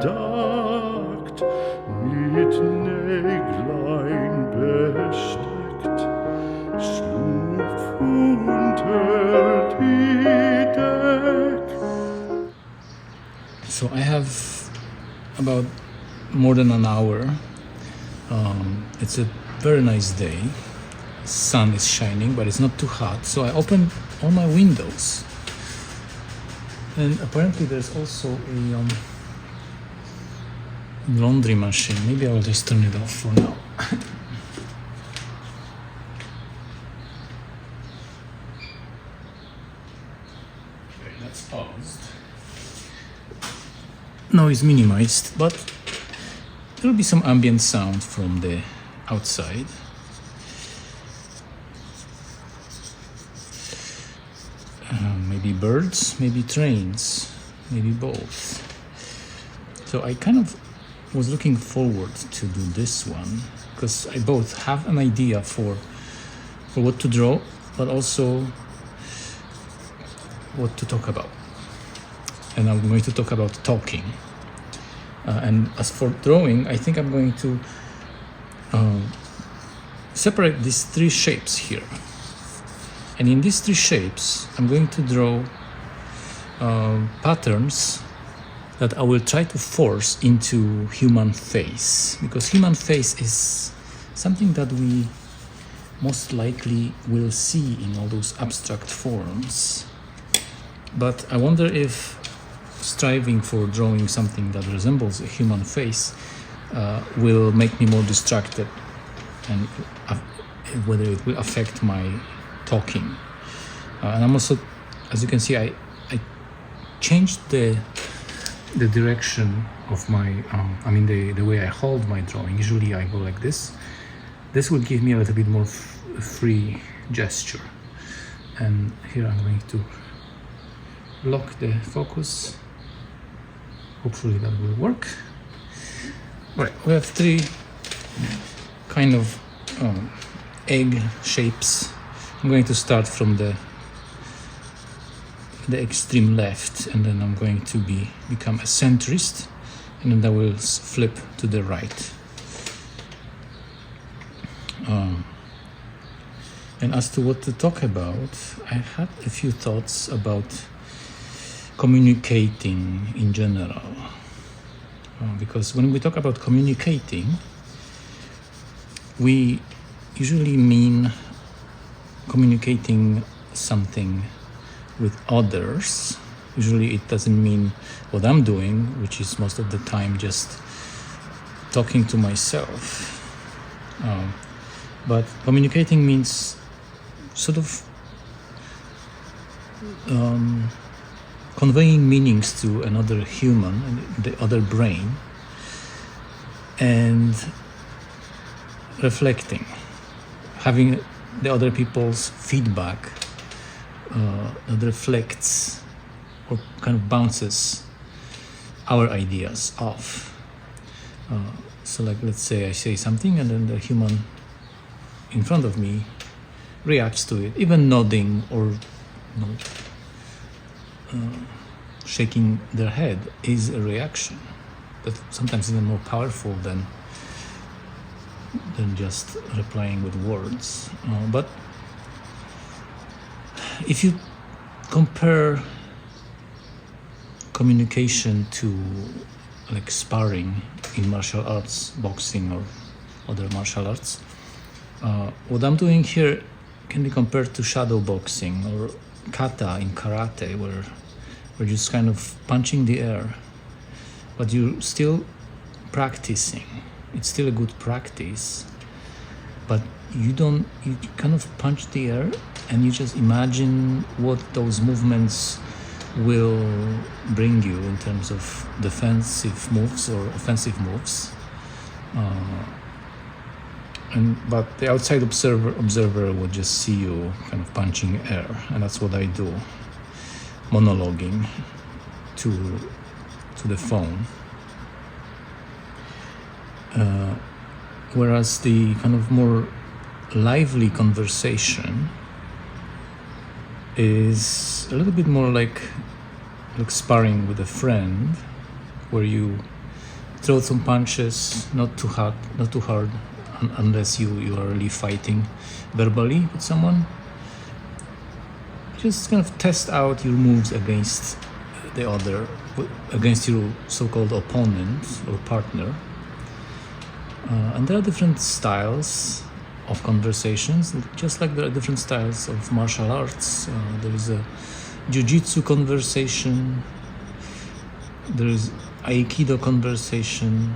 bedeckt, mit Näglein besteckt, schlupf unter die Deck. So I have about more than an hour. It's a very nice day. Sun is shining, but it's not too hot. So I opened all my windows. And apparently there's also a laundry machine. Maybe I'll just turn it off for now. Okay, that's paused. Noise minimized, but there will be some ambient sound from the outside. Maybe birds, maybe trains, maybe both. So I kind of was looking forward to do this one because I both have an idea for what to draw, but also what to talk about. And I'm going to talk about talking. And as for drawing, I think I'm going to separate these three shapes here. And in these three shapes, I'm going to draw patterns that I will try to force into human face, because human face is something that we most likely will see in all those abstract forms. But I wonder if striving for drawing something that resembles a human face will make me more distracted, and whether it will affect my talking. And I'm also, as you can see, I changed the direction of my, the way I hold my drawing. Usually I go like this. This will give me a little bit more free gesture. And here I'm going to lock the focus. Hopefully that will work. Right, we have three kind of egg shapes. I'm going to start from the extreme left, and then I'm going to become a centrist, and then that will flip to the right. And as to what to talk about, I had a few thoughts about communicating in general. Because when we talk about communicating, we usually mean communicating something with others. Usually it doesn't mean what I'm doing, which is most of the time just talking to myself. But communicating means sort of conveying meanings to another human, the other brain, and reflecting, having the other people's feedback that reflects or kind of bounces our ideas off. So like, let's say I say something and then the human in front of me reacts to it, even nodding or shaking their head is a reaction that sometimes even more powerful than just replying with words. But if you compare communication to like sparring in martial arts, boxing or other martial arts, what I'm doing here can be compared to shadow boxing or kata in karate, where you're just kind of punching the air, but you're still practicing. It's still a good practice, but you kind of punch the air and you just imagine what those movements will bring you in terms of defensive moves or offensive moves. But the outside observer would just see you kind of punching air, and that's what I do, monologuing to the phone. Whereas the kind of more lively conversation is a little bit more like sparring with a friend, where you throw some punches, not too hard, unless you are really fighting verbally with someone. Just kind of test out your moves against the other, against your so-called opponent or partner. And there are different styles of conversations, just like there are different styles of martial arts. There is a jiu-jitsu conversation, there is aikido conversation.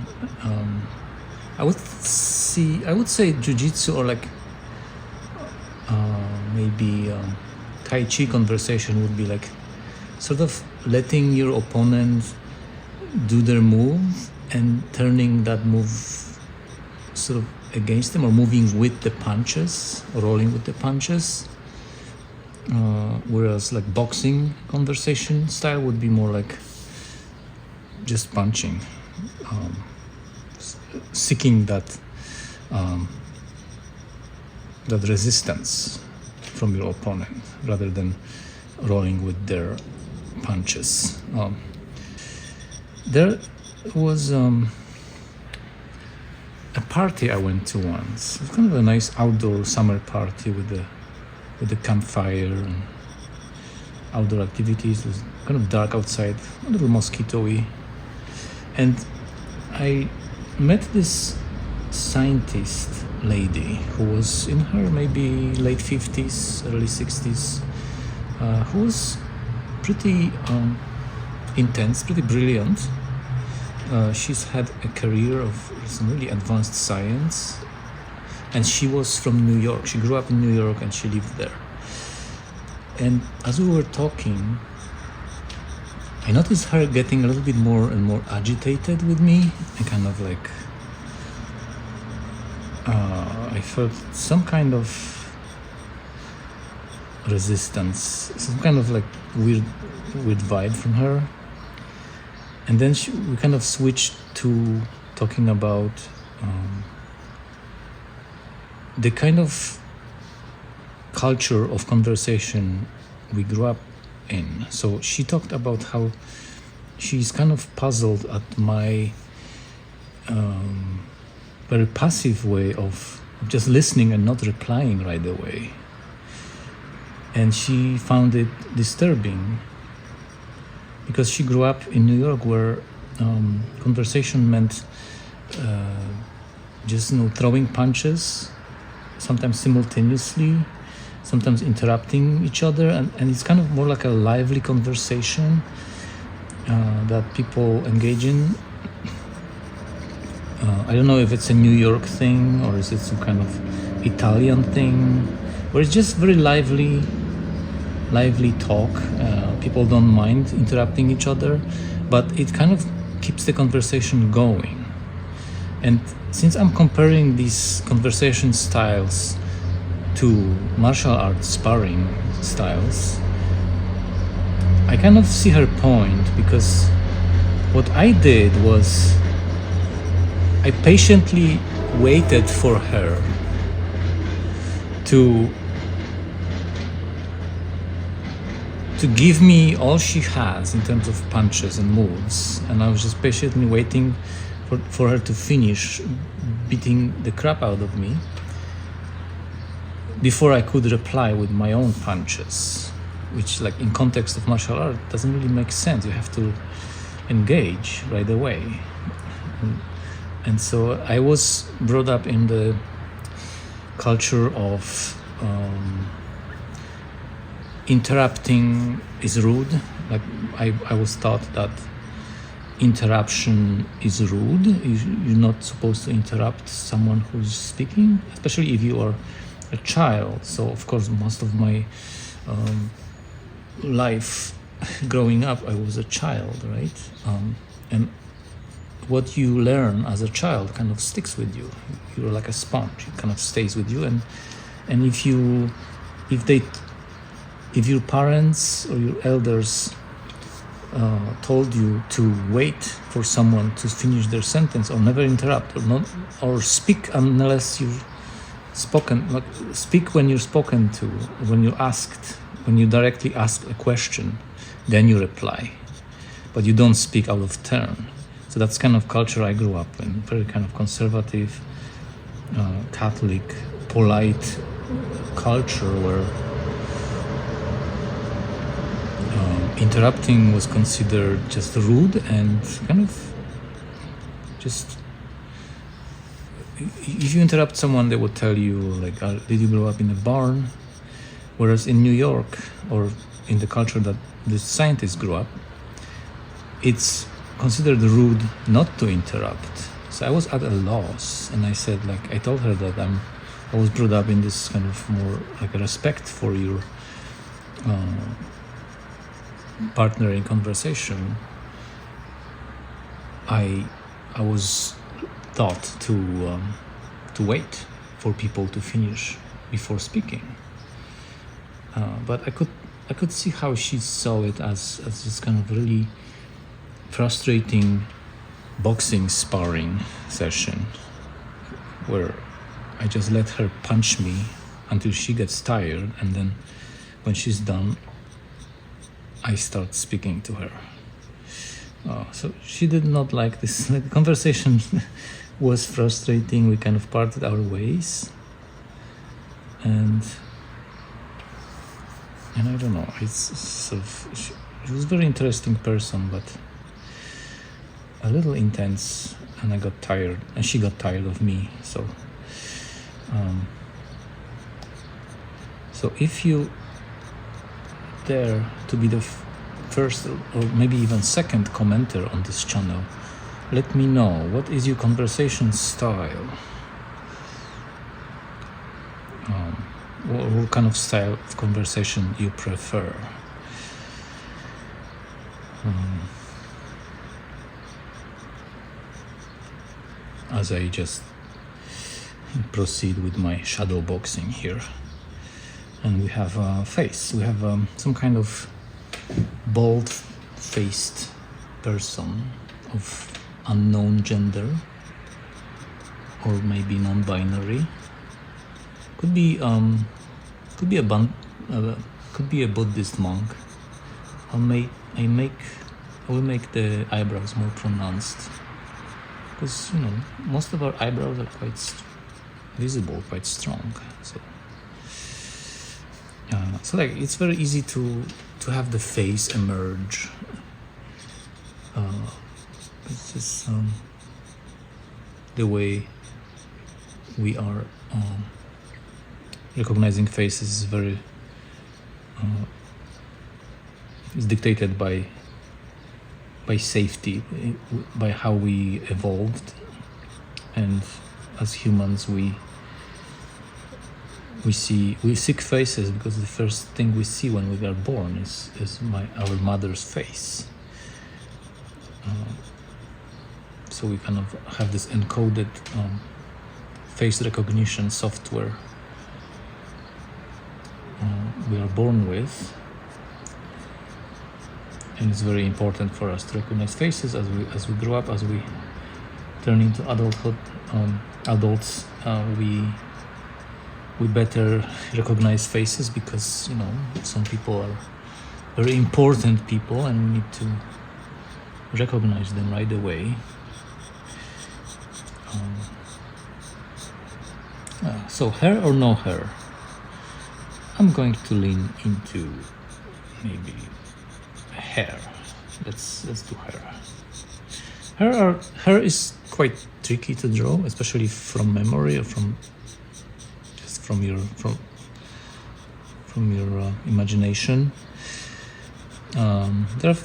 I would say jiu-jitsu, or like maybe tai chi conversation would be like sort of letting your opponent do their move and turning that move sort of against them, or moving with the punches, or rolling with the punches. Whereas like boxing conversation style would be more like just punching, seeking that resistance from your opponent rather than rolling with their punches. There was a party I went to once. It was kind of a nice outdoor summer party with the campfire and outdoor activities. It was kind of dark outside, a little mosquito-y. And I met this scientist lady who was in her maybe late 50s, early 60s, who was pretty intense, pretty brilliant. She's had a career of some really advanced science, and she was from New York. She grew up in New York and she lived there. And as we were talking, I noticed her getting a little bit more and more agitated with me, and kind of like I felt some kind of resistance, some kind of like weird vibe from her. And then we kind of switched to talking about the kind of culture of conversation we grew up in. So she talked about how she's kind of puzzled at my very passive way of just listening and not replying right away. And she found it disturbing because she grew up in New York, where conversation meant just throwing punches, sometimes simultaneously, sometimes interrupting each other, and it's kind of more like a lively conversation that people engage in. I don't know if it's a New York thing or is it some kind of Italian thing, where it's just very lively talk. People don't mind interrupting each other, but it kind of keeps the conversation going. And since I'm comparing these conversation styles to martial arts sparring styles, I kind of see her point, because what I did was I patiently waited for her to give me all she has in terms of punches and moves, and I was just patiently waiting for her to finish beating the crap out of me before I could reply with my own punches, which, like, in context of martial art, doesn't really make sense. You have to engage right away. And so I was brought up in the culture of interrupting is rude. Like, I was taught that interruption is rude. You're not supposed to interrupt someone who's speaking, especially if you are a child. So of course, most of my life growing up, I was a child, right? And what you learn as a child kind of sticks with you. You're like a sponge. It kind of stays with you. And if your parents or your elders told you to wait for someone to finish their sentence, or never interrupt, or speak unless you're spoken, like speak when you're spoken to, when you directly ask a question, then you reply, but you don't speak out of turn. So that's kind of culture I grew up in, very kind of conservative, Catholic, polite culture where interrupting was considered just rude and kind of just, if you interrupt someone, they would tell you like, did you grow up in a barn? Whereas in New York, or in the culture that the scientists grew up, it's considered rude not to interrupt. So I was at a loss, and I said, like, I told her that I was brought up in this kind of more like a respect for your partner in conversation. I was taught to wait for people to finish before speaking. But I could see how she saw it as this kind of really frustrating boxing sparring session where I just let her punch me until she gets tired, and then when she's done, I start speaking to her. So she did not like this. The conversation was frustrating. We kind of parted our ways, and I don't know. It's sort of, she was a very interesting person, but a little intense, and I got tired, and she got tired of me. So if you dare to be the first or maybe even second commenter on this channel, let me know, what is your conversation style? What kind of style of conversation you prefer? As I just proceed with my shadow boxing here, and we have a face. We have some kind of bald-faced person of unknown gender, or maybe non-binary. Could be a Buddhist monk. I will make the eyebrows more pronounced, because most of our eyebrows are quite visible, quite strong. So like it's very easy to have the face emerge. It's just the way we are recognizing faces is very is dictated by safety, by how we evolved, and as humans we seek faces because the first thing we see when we are born is our mother's face. So we kind of have this encoded face recognition software we are born with, and it's very important for us to recognize faces as we grow up, as we turn into adulthood. Adults, we better recognize faces because some people are very important people, and we need to recognize them right away. So hair or no hair? I'm going to lean into maybe hair. Let's do hair. Hair is quite tricky to draw, especially from memory or from your imagination. There are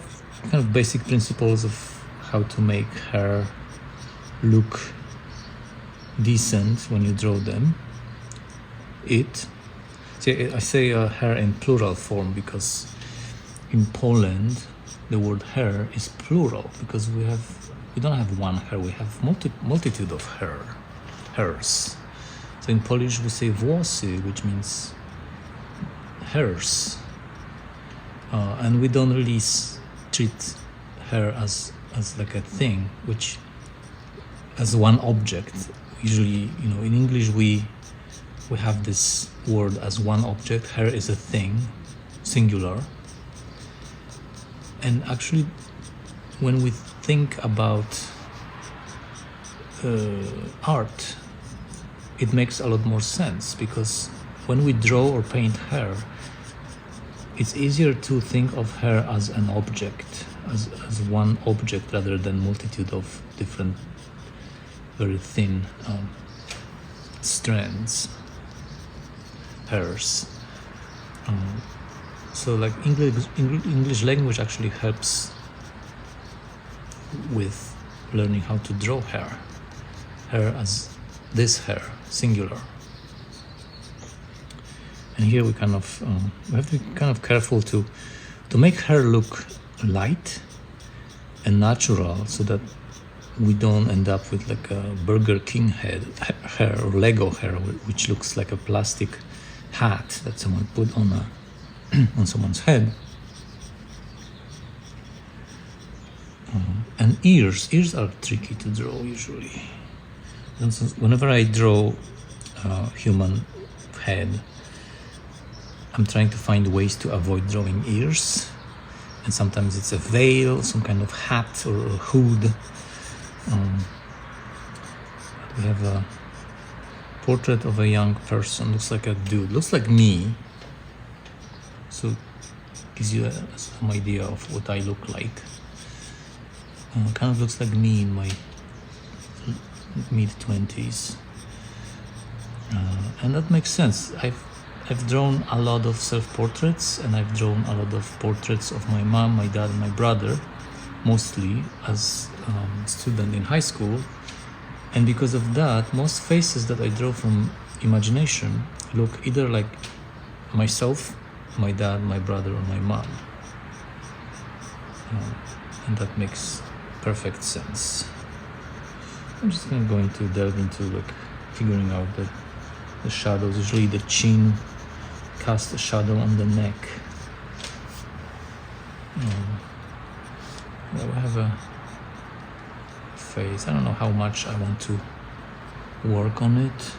kind of basic principles of how to make hair look decent when you draw them. I say hair in plural form because in Poland the word hair is plural, because we don't have one hair, we have multitude of hairs. So in Polish we say włosy, which means hairs, and we don't really treat hair as like a thing, which as one object. Usually, in English we have this word as one object. Hair is a thing, singular. And actually, when we think about art, it makes a lot more sense, because when we draw or paint hair, it's easier to think of hair as an object, as one object, rather than multitude of different, very thin strands, hairs. So like English language actually helps with learning how to draw hair as this hair, singular. And here we kind of we have to be kind of careful to make hair look light and natural, so that we don't end up with like a Burger King hair or Lego hair, which looks like a plastic hat that someone put on on someone's head. And ears are tricky to draw usually. For instance, whenever I draw a human head, I'm trying to find ways to avoid drawing ears, and sometimes it's a veil, some kind of hat or a hood. We have a portrait of a young person, looks like a dude, looks like me, so gives you some idea of what I look like. Kind of looks like me in my mid-20s, and that makes sense. I've drawn a lot of self-portraits, and I've drawn a lot of portraits of my mom, my dad, and my brother, mostly as a student in high school. And because of that, most faces that I draw from imagination look either like myself, my dad, my brother, or my mom. And that makes perfect sense. I'm just going to delve into like figuring out the shadows. Usually the chin casts a shadow on the neck. Yeah, we have a face. I don't know how much I want to work on it.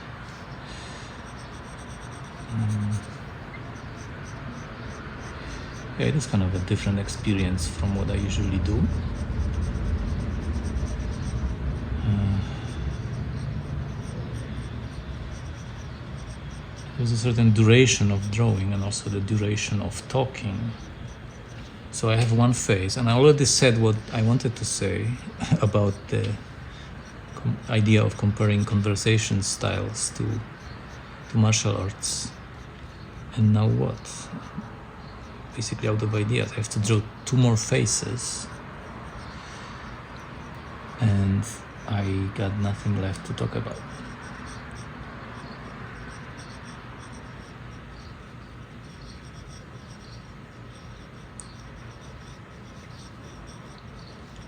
Yeah, it is kind of a different experience from what I usually do. There's a certain duration of drawing and also the duration of talking. So I have one phase, and I already said what I wanted to say about the idea of comparing conversation styles to martial arts. And now what? Basically out of ideas. I have to draw 2 more faces, and I got nothing left to talk about.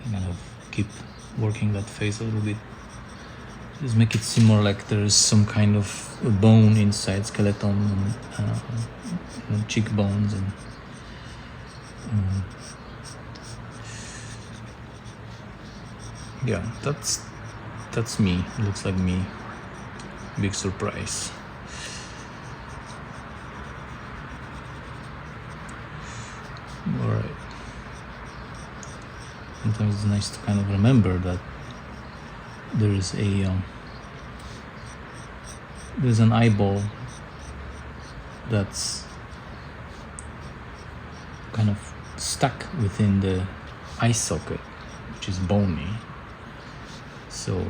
I'm gonna keep working that face a little bit. Just make it seem more like there is some kind of bone inside, skeleton, and cheekbones, and yeah, that's me. It looks like me. Big surprise. All right. Sometimes it's nice to kind of remember that there is there's an eyeball that's kind of stuck within the eye socket, which is bony. So,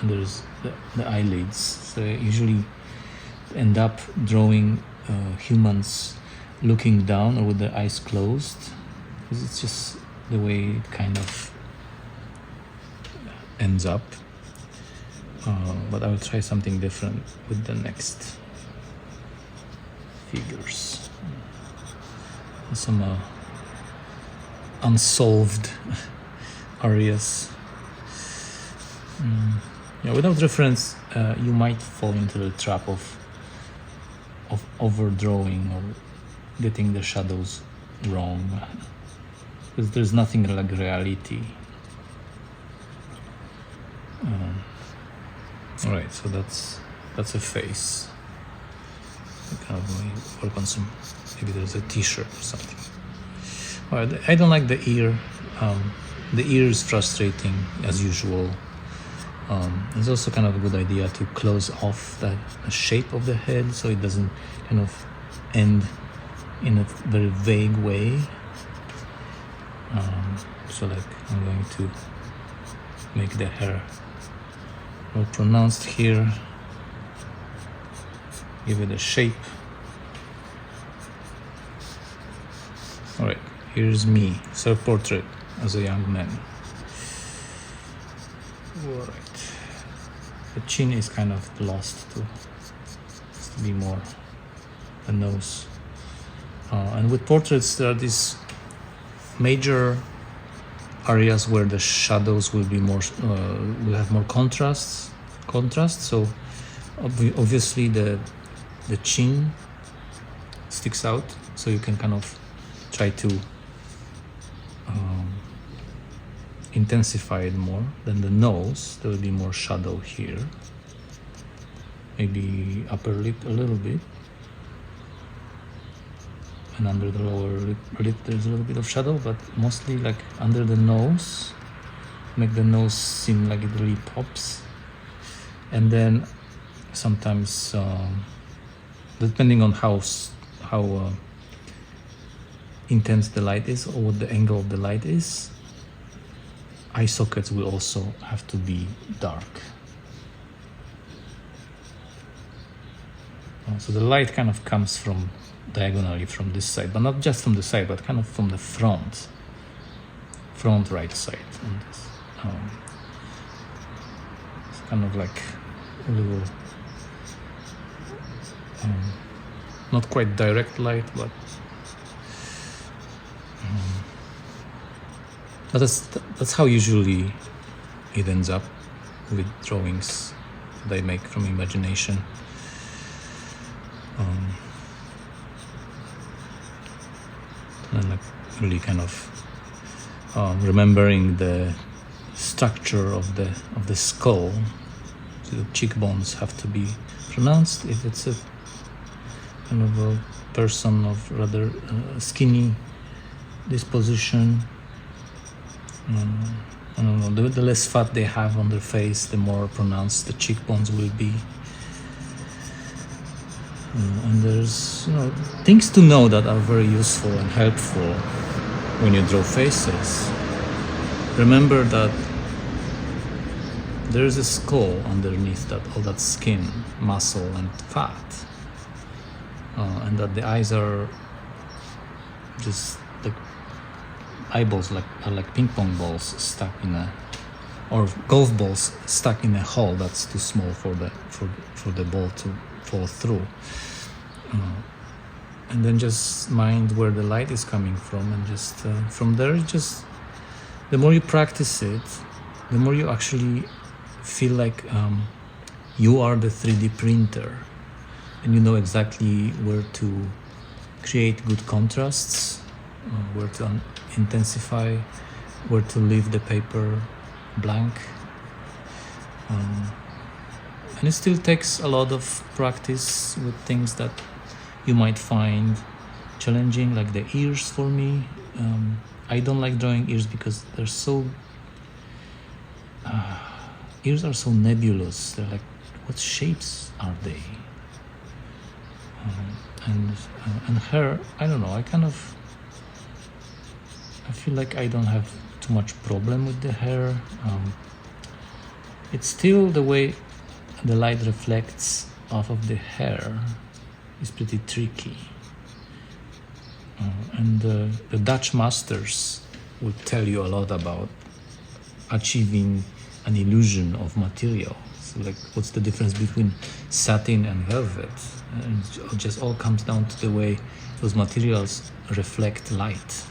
and there's the eyelids. So I usually end up drawing humans looking down or with their eyes closed, because it's just the way it kind of ends up. But I will try something different with the next figures. Some unsolved areas. Yeah, without reference, you might fall into the trap of overdrawing or getting the shadows wrong, because there's nothing like reality. All right, so that's a face. I kind of work on some. Maybe there's a T-shirt or something. All right, I don't like the ear. The ear is frustrating as usual. It's also kind of a good idea to close off the shape of the head so it doesn't kind of end in a very vague way. So like I'm going to make the hair more pronounced here, give it a shape. Alright, here's me, self-portrait as a young man. Alright, the chin is kind of lost too, has to be more the nose. And with portraits there are these major areas where the shadows will be more, will have more contrast. So obviously the chin sticks out, so you can kind of try to intensify it more. Then the nose, there will be more shadow here, maybe upper lip a little bit, and under the lower lip there's a little bit of shadow, but mostly like under the nose, make the nose seem like it really pops. And then sometimes depending on how intense the light is or what the angle of the light is, eye sockets will also have to be dark. So the light kind of comes from diagonally from this side, but not just from the side, but kind of from the front right side. And it's kind of like a little not quite direct light, but that's how usually it ends up with drawings that I make from imagination. And like really kind of remembering the structure of the skull. So the cheekbones have to be pronounced if it's a kind of a person of rather skinny disposition. I don't know, the less fat they have on their face, the more pronounced the cheekbones will be. And there's things to know that are very useful and helpful when you draw faces. Remember that there is a skull underneath all that skin, muscle and fat, and that the eyes are just like eyeballs, are like ping pong balls stuck in or golf balls stuck in a hole that's too small for the ball to fall through. And then just mind where the light is coming from, and just from there, just the more you practice it, the more you actually feel like you are the 3D printer, and you know exactly where to create good contrasts, where to intensify, where to leave the paper blank. And it still takes a lot of practice with things that you might find challenging, like the ears for me. I don't like drawing ears because they're so ears are so nebulous. They're like, what shapes are they? And hair, I don't know, I feel like I don't have too much problem with the hair. It's still the way the light reflects off of the hair is pretty tricky. And the Dutch masters will tell you a lot about achieving an illusion of material. So like, what's the difference between satin and velvet? And it just all comes down to the way those materials reflect light.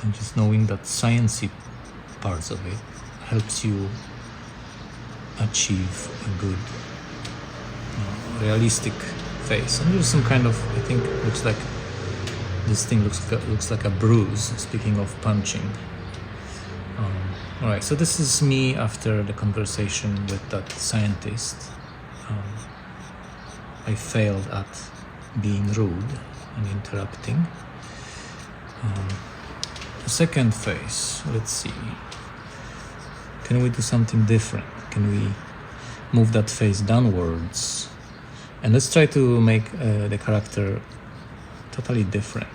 And just knowing that sciencey parts of it helps you achieve a good realistic face. And there's some kind of, I think, looks like this thing looks like a bruise, speaking of punching. All right, so this is me after the conversation with that scientist. I failed at being rude and interrupting. the second face. Let's see. Can we do something different? Can we move that face downwards? And let's try to make the character totally different.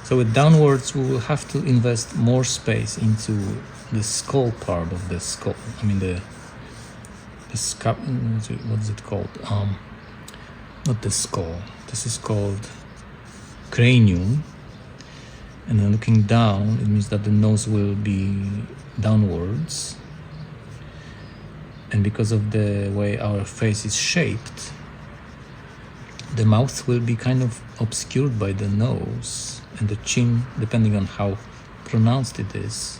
So with downwards, we will have to invest more space into the skull part of the skull. I mean the scalp. What is it called? Not the skull. This is called cranium. And then looking down, it means that the nose will be downwards. And because of the way our face is shaped, the mouth will be kind of obscured by the nose, and the chin, depending on how pronounced it is,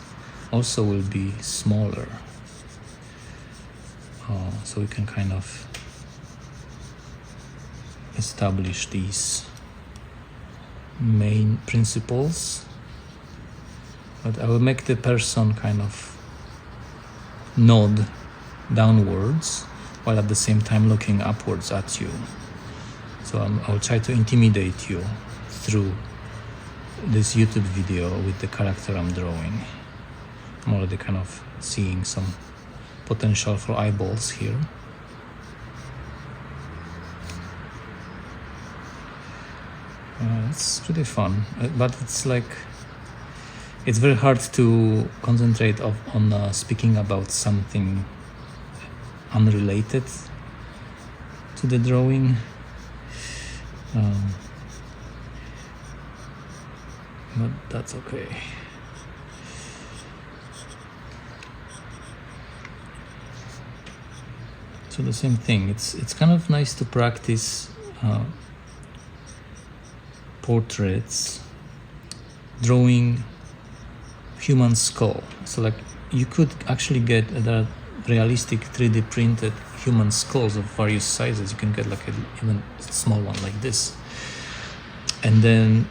also will be smaller. So we can kind of establish these main principles. But I will make the person kind of nod downwards while at the same time looking upwards at you. So I'll try to intimidate you through this YouTube video with the character I'm drawing. I'm already kind of seeing some potential for eyeballs here. It's pretty fun, but it's very hard to concentrate on speaking about something unrelated to the drawing. But that's okay. So the same thing. It's kind of nice to practice portraits, drawing human skull. So like you could actually get the realistic 3D printed human skulls of various sizes. You can get like even a small one like this, and then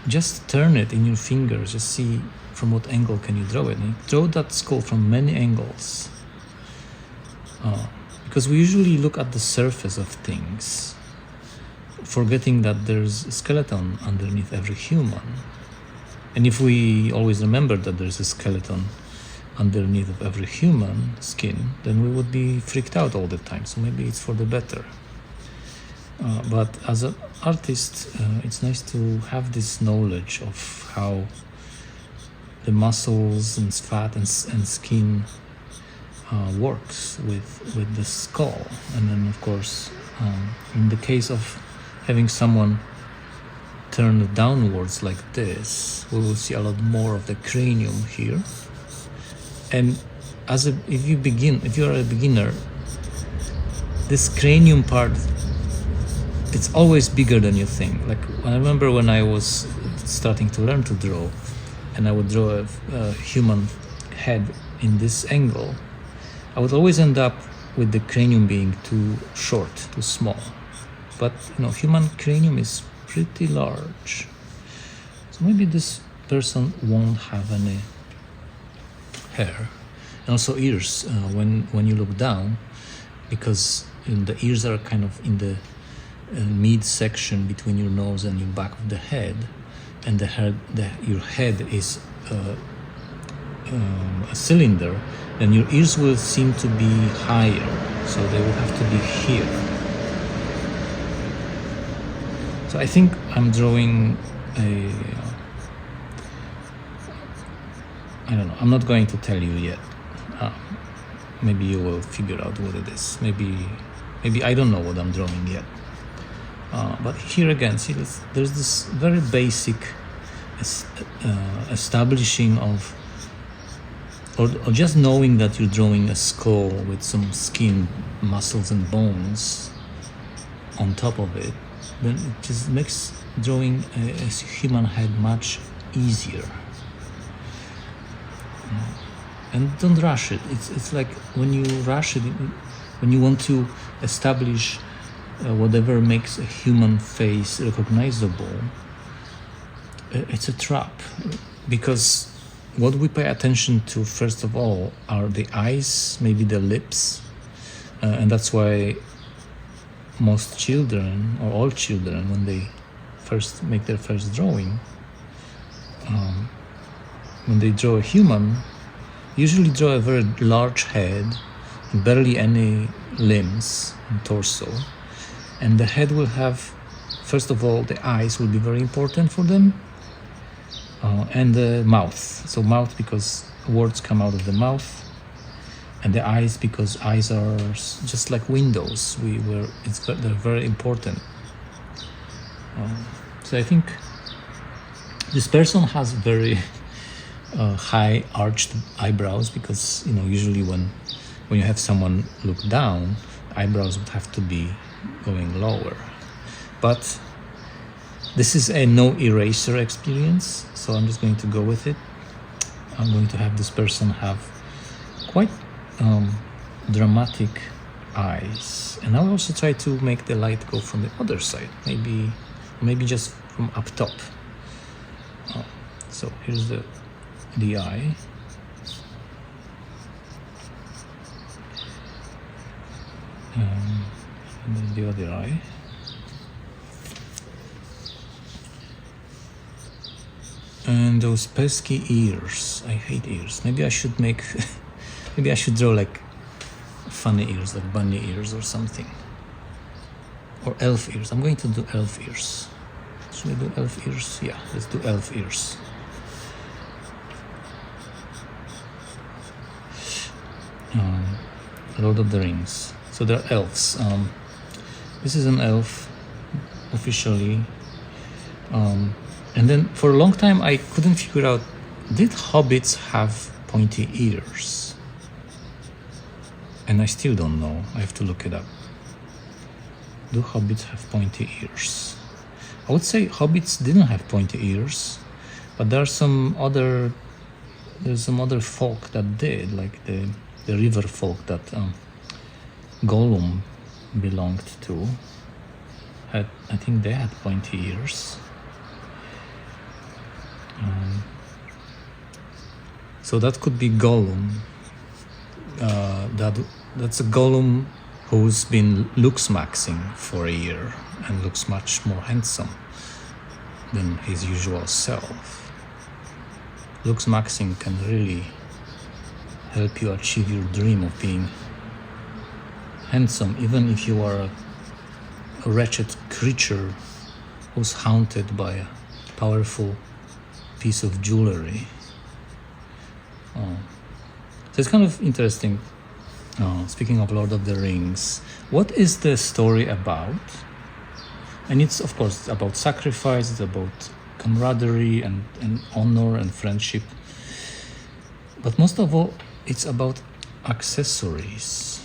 just turn it in your fingers, just see from what angle can you draw it, and you draw that skull from many angles, because we usually look at the surface of things, forgetting that there's a skeleton underneath every human. And if we always remember that there's a skeleton underneath of every human skin, then we would be freaked out all the time. So maybe it's for the better. But as an artist, it's nice to have this knowledge of how the muscles and fat and skin works with the skull. And then of course, in the case of having someone turned downwards like this, we will see a lot more of the cranium here. And if you are a beginner, this cranium part, it's always bigger than you think. Like I remember when I was starting to learn to draw, and I would draw a human head in this angle, I would always end up with the cranium being too short, too small. But human cranium is pretty large, so maybe this person won't have any hair. And also ears, when you look down, because the ears are kind of in the mid-section between your nose and your back of the head, and your head is a cylinder, then your ears will seem to be higher, so they will have to be here. So I think I'm drawing I don't know, I'm not going to tell you yet. Maybe you will figure out what it is. Maybe I don't know what I'm drawing yet. But here again, see, there's this very basic establishing of, or just knowing that you're drawing a skull with some skin, muscles and bones on top of it, then it just makes drawing a human head much easier. And don't rush it. It's like when you rush it, when you want to establish whatever makes a human face recognizable, it's a trap. Because what we pay attention to first of all are the eyes, maybe the lips, and that's why most children, or all children, when they first make their first drawing, when they draw a human, usually draw a very large head, barely any limbs and torso, and the head will have, first of all, the eyes will be very important for them, and the mouth. So mouth because words come out of the mouth, and the eyes because eyes are just like windows. They're very important. So I think this person has very high arched eyebrows, because usually when you have someone look down, eyebrows would have to be going lower. But this is a no eraser experience, so I'm just going to go with it. I'm going to have this person have quite dramatic eyes, and I'll also try to make the light go from the other side, maybe just from up top. So here's the eye, and then the other eye. And those pesky ears. I hate ears. Maybe I should draw like funny ears, like bunny ears or something. Or elf ears. I'm going to do elf ears. Should I do elf ears? Yeah, let's do elf ears. Lord of the Rings. So they're elves. This is an elf, officially. And then for a long time I couldn't figure out, did hobbits have pointy ears? And I still don't know. I have to look it up. Do hobbits have pointy ears? I would say hobbits didn't have pointy ears, but there's some other folk that did, like the river folk that Golum belonged to. I think they had pointy ears. So that could be Golum. That's a Golum who's been Looksmaxing for a year and looks much more handsome than his usual self. Looksmaxing can really help you achieve your dream of being handsome, even if you are a wretched creature who's haunted by a powerful piece of jewelry. So it's kind of interesting. Speaking of Lord of the Rings, what is the story about? And it's, of course, about sacrifice, it's about camaraderie and honor and friendship. But most of all, it's about accessories.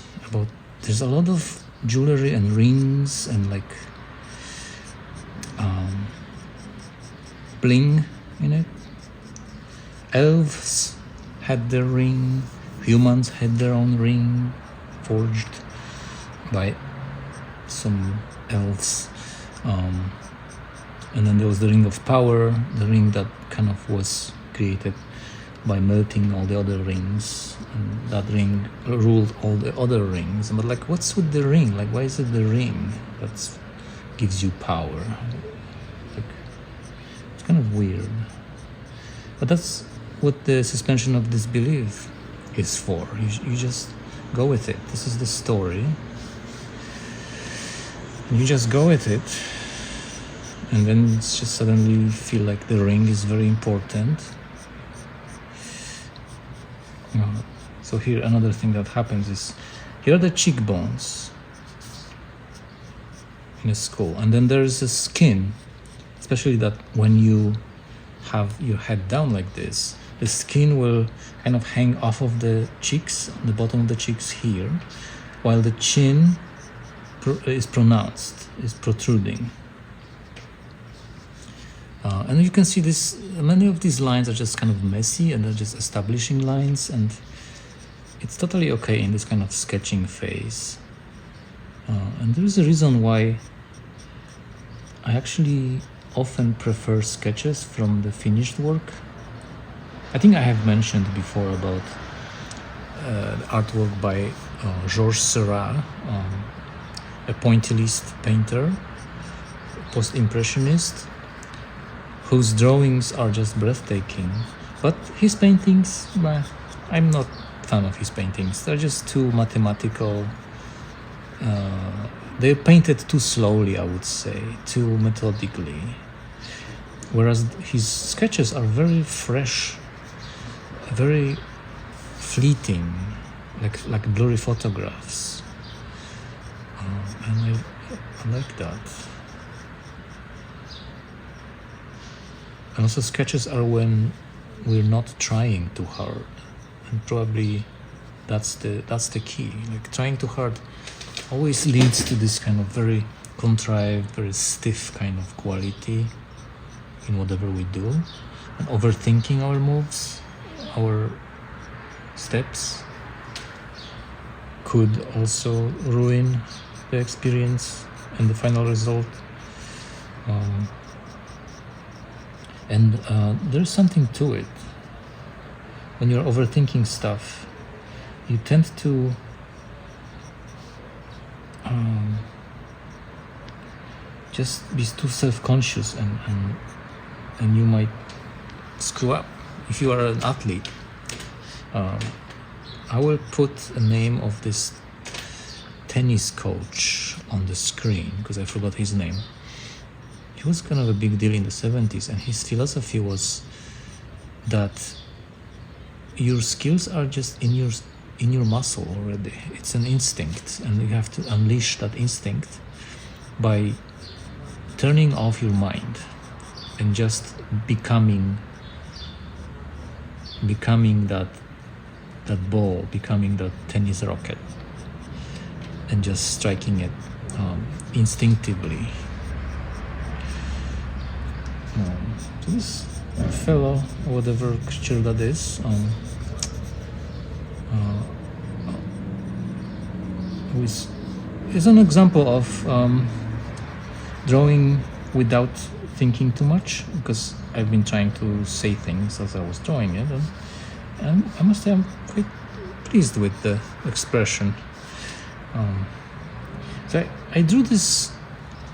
There's a lot of jewelry and rings and like bling in it. Elves had their ring, humans had their own ring, forged by some elves. And then there was the Ring of Power, the ring that kind of was created by melting all the other rings, and that ring ruled all the other rings. But like, what's with the ring? Like, why is it the ring that gives you power? Like, it's kind of weird. But that's what the suspension of disbelief is for. You just go with it. This is the story. And you just go with it. And then it's just suddenly feel like the ring is very important. So here another thing that happens is, here are the cheekbones in a skull, and then there is a skin, especially that when you have your head down like this, the skin will kind of hang off of the cheeks, the bottom of the cheeks here, while the chin is protruding. And you can see this, many of these lines are just kind of messy and they're just establishing lines, and it's totally okay in this kind of sketching phase. And there is a reason why I actually often prefer sketches from the finished work. I think I have mentioned before about the artwork by Georges Seurat, a pointillist painter, post-impressionist, whose drawings are just breathtaking. But his paintings, I'm not a fan of his paintings. They're just too mathematical. They're painted too slowly, I would say, too methodically. Whereas his sketches are very fresh, very fleeting, like blurry photographs. And I like that. And also sketches are when we're not trying too hard, and probably that's the key. Like trying too hard always leads to this kind of very contrived, very stiff kind of quality in whatever we do, and overthinking our moves, our steps could also ruin the experience and the final result. And there's something to it. When you're overthinking stuff, you tend to just be too self-conscious, and you might screw up. If you are an athlete, I will put a name of this tennis coach on the screen because I forgot his name. He was kind of a big deal in the 70s, and his philosophy was that your skills are just in your muscle already. It's an instinct, and you have to unleash that instinct by turning off your mind and just becoming that ball, becoming that tennis racket, and just striking it instinctively. So this fellow, whatever creature that is, is an example of drawing without thinking too much, because I've been trying to say things as I was drawing it, and I must say I'm quite pleased with the expression. So I drew this,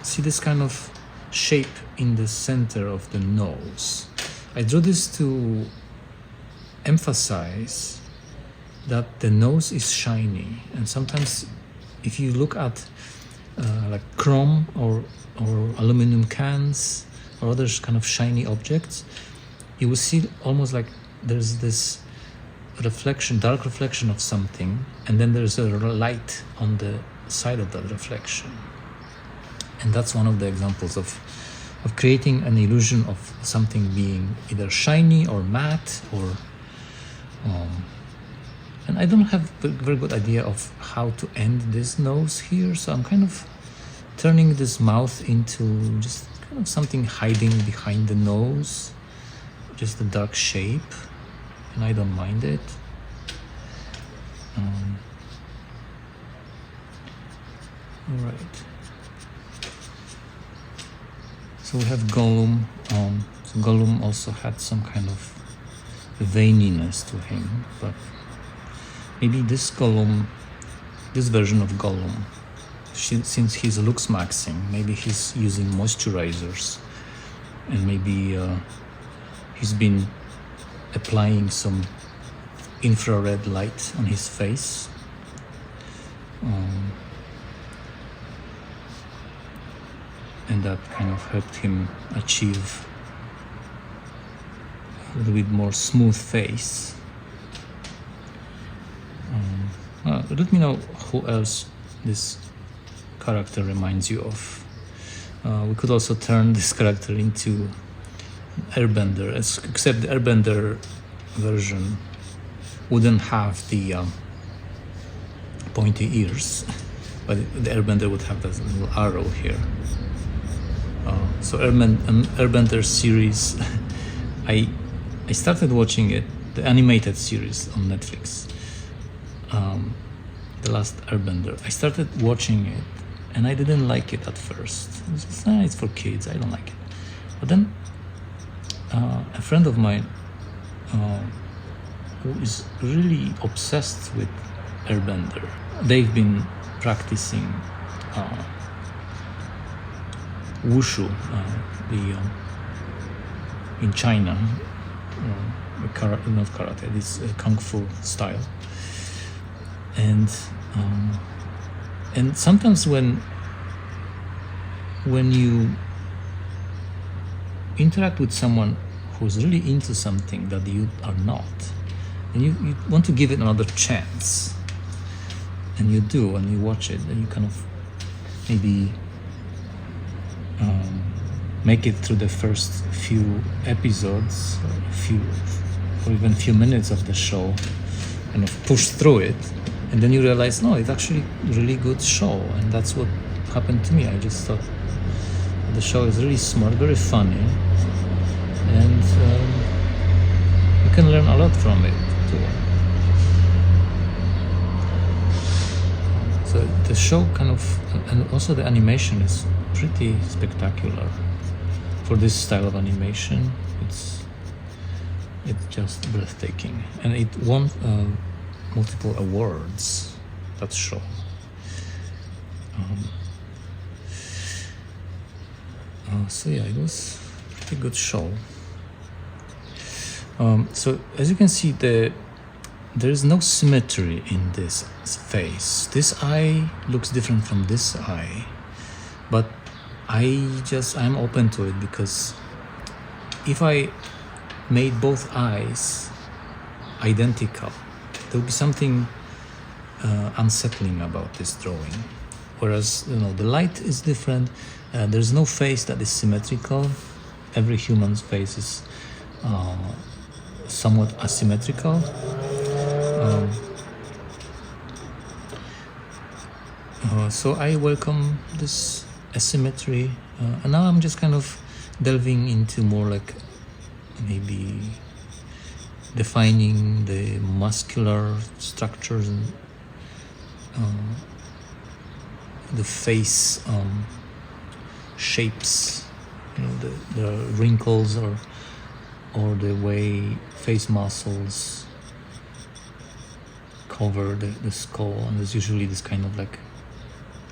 see this kind of shape in the center of the nose. I drew this to emphasize that the nose is shiny, and sometimes if you look at like chrome or aluminum cans or other kind of shiny objects, you will see almost like there's this reflection, dark reflection of something, and then there's a light on the side of that reflection. And that's one of the examples of creating an illusion of something being either shiny or matte, or and I don't have a very good idea of how to end this nose here, so I'm kind of turning this mouth into just kind of something hiding behind the nose, just a dark shape, and I don't mind it. All right. So we have Golum. So Golum also had some kind of veininess to him, but maybe this version of Golum, since he's Looksmaxing, maybe he's using moisturizers, and maybe he's been applying some infrared light on his face. And that kind of helped him achieve a little bit more smooth face. Let me know who else this character reminds you of. We could also turn this character into an airbender, except the airbender version wouldn't have the pointy ears, but the airbender would have that little arrow here. So Airbender series, I started watching it, the animated series on Netflix, the last Airbender. I started watching it, and I didn't like it at first. It was just, it's for kids, I don't like it. But then a friend of mine who is really obsessed with Airbender, they've been practicing wushu, in China, not karate, this kung fu style. And sometimes when you interact with someone who's really into something that you are not, and you want to give it another chance, and you do, and you watch it, and you kind of maybe make it through the first few episodes, or even few minutes of the show, kind of push through it, and then you realize, no, it's actually a really good show. And that's what happened to me. I just thought the show is really smart, very funny, and you can learn a lot from it too. So the show kind of, and also the animation is pretty spectacular for this style of animation. It's just breathtaking, and it won multiple awards, that show. So yeah, it was a pretty good show. So as you can see, there is no symmetry in this face. This eye looks different from this eye, but I'm open to it, because if I made both eyes identical, there would be something unsettling about this drawing. Whereas, the light is different. There's no face that is symmetrical. Every human's face is somewhat asymmetrical. So I welcome this asymmetry, and now I'm just kind of delving into more like maybe defining the muscular structures and the face shapes, the wrinkles or the way face muscles cover the skull, and there's usually this kind of like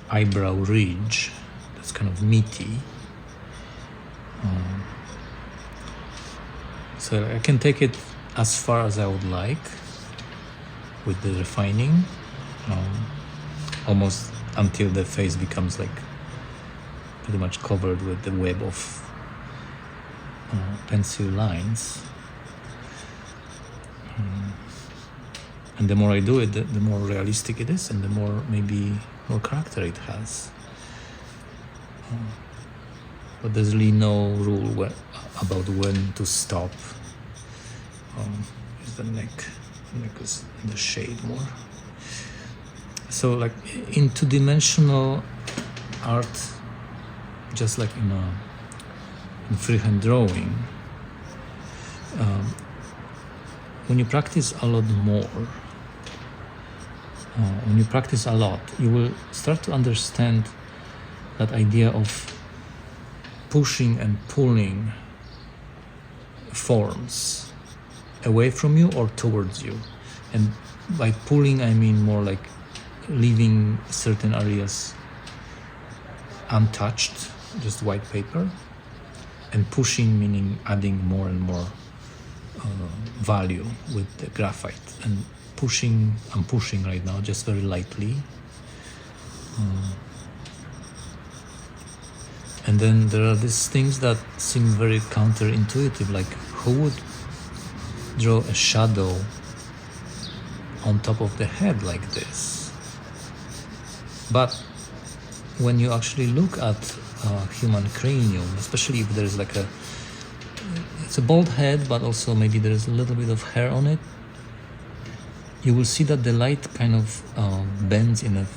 eyebrow ridge that's kind of meaty. So I can take it as far as I would like with the refining, almost until the face becomes like pretty much covered with the web of pencil lines. And the more I do it, the more realistic it is, and the more character it has. But there's really no rule about when to stop. Is the neck is in the shade more. So like in two-dimensional art, just like in freehand drawing, when you practice a lot more, when you practice a lot, you will start to understand that idea of pushing and pulling forms away from you or towards you. And by pulling, I mean more like leaving certain areas untouched, just white paper, and pushing meaning adding more and more value with the graphite. And I'm pushing right now, just very lightly. And then there are these things that seem very counterintuitive, like who would draw a shadow on top of the head like this? But when you actually look at human cranium, especially if there's like it's a bald head, but also maybe there's a little bit of hair on it, you will see that the light kind of bends in an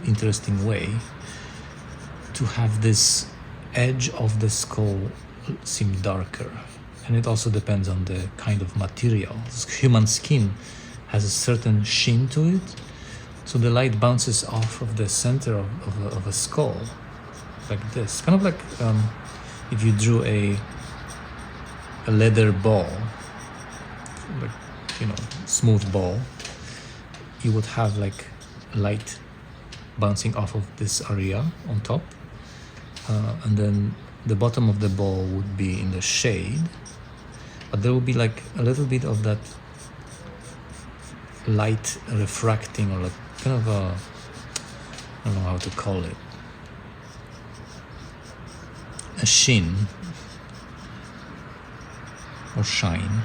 interesting way to have this edge of the skull seem darker. And it also depends on the kind of material. Human skin has a certain sheen to it, so the light bounces off of the center of a skull like this, kind of like if you drew a leather ball, like smooth ball, you would have like light bouncing off of this area on top, and then the bottom of the ball would be in the shade, but there will be like a little bit of that light refracting, or like kind of a, I don't know how to call it, a sheen or shine.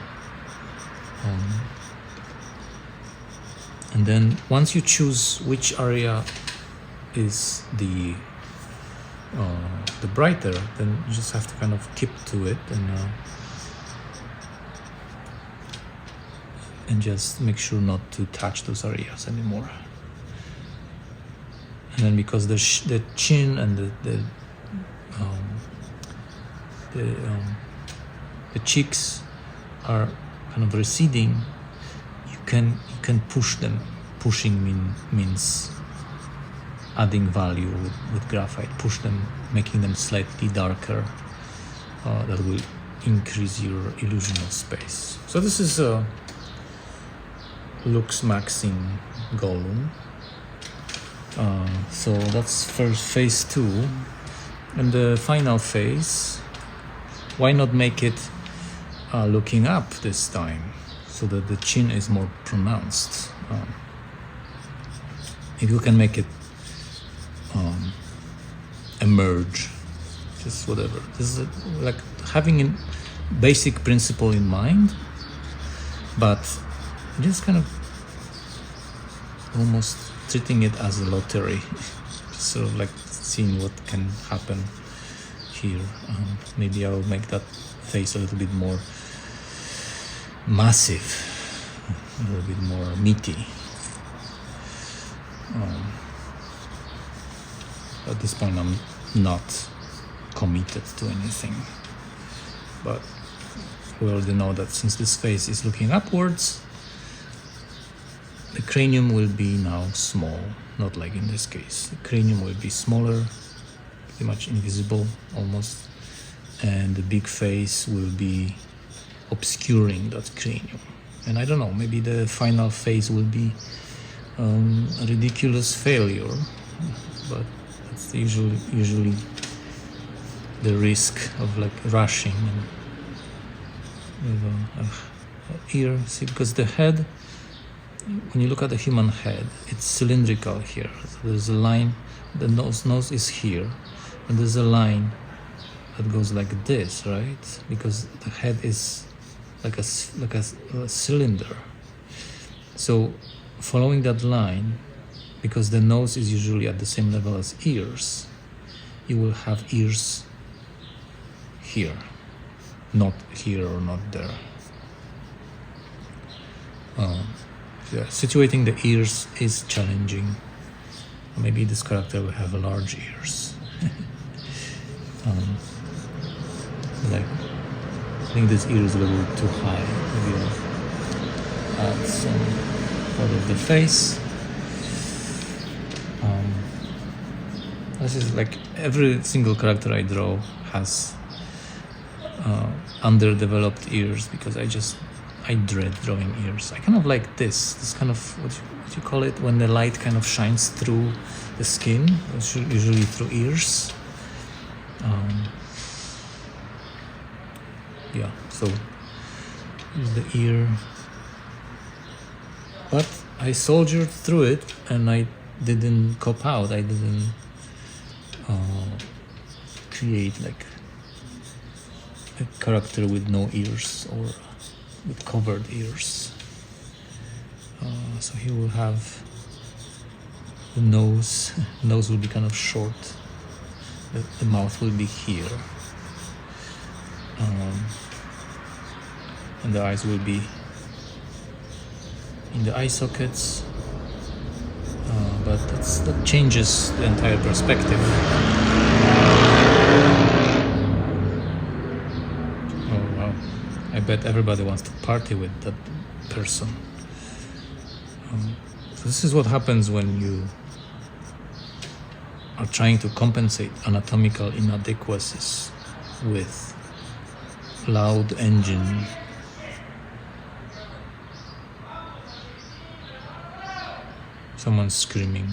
And then once you choose which area is the brighter, then you just have to kind of keep to it and just make sure not to touch those areas anymore. And then because the chin and the cheeks are kind of receding, you can push them. Pushing means adding value with graphite. Push them, making them slightly darker. That will increase your illusional space. So this is a Looksmaxing Golum. So that's first phase 2, and the final phase. Why not make it looking up this time, so that the chin is more pronounced? If you can make it emerge, just whatever. This is like having a basic principle in mind, but just kind of almost treating it as a lottery, sort of like seeing what can happen here. Maybe I'll make that face a little bit more massive, a little bit more meaty. At this point I'm not committed to anything, but we already know that since this face is looking upwards, the cranium will be now small, not like in this case. The cranium will be smaller, pretty much invisible almost, and the big face will be obscuring that cranium. And I don't know, maybe the final face will be a ridiculous failure, but that's usually the risk of like rushing and with ear. See, because the head, when you look at the human head, it's cylindrical here. So there's a line, the nose is here, and there's a line that goes like this, right? Because the head is like a cylinder. So following that line, because the nose is usually at the same level as ears, you will have ears here, not here or not there. Yeah, situating the ears is challenging. Maybe this character will have large ears. Like, I think this ear is a little too high. Maybe I'll add some part of the face. This is like every single character I draw has underdeveloped ears, because I dread drawing ears. I kind of like this kind of, what you call it, when the light kind of shines through the skin, usually through ears. Yeah, so here's the ear. But I soldiered through it, and I didn't cop out. I didn't create like a character with no ears or with covered ears. So he will have the nose. Nose will be kind of short. The mouth will be here. And the eyes will be in the eye sockets. But that changes the entire perspective. Oh wow, I bet everybody wants to party with that person. So this is what happens when you are trying to compensate anatomical inadequacies with loud engine. Someone's screaming.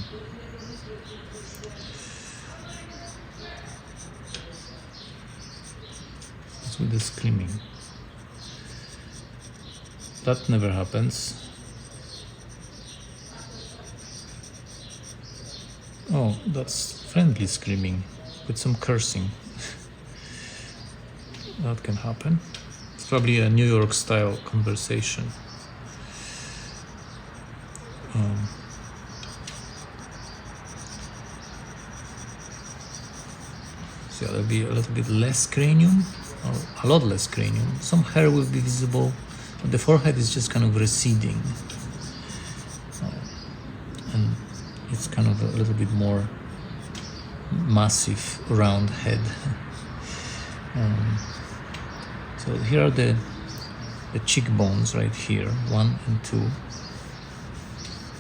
What's with the screaming? that never happens. Oh, that's friendly screaming with some cursing. That can happen. It's probably a New York style conversation. So yeah, there'll be a little bit less cranium, or a lot less cranium. Some hair will be visible, but the forehead is just kind of receding. And it's kind of a little bit more massive round head. So here are the cheekbones right here, 1 and 2,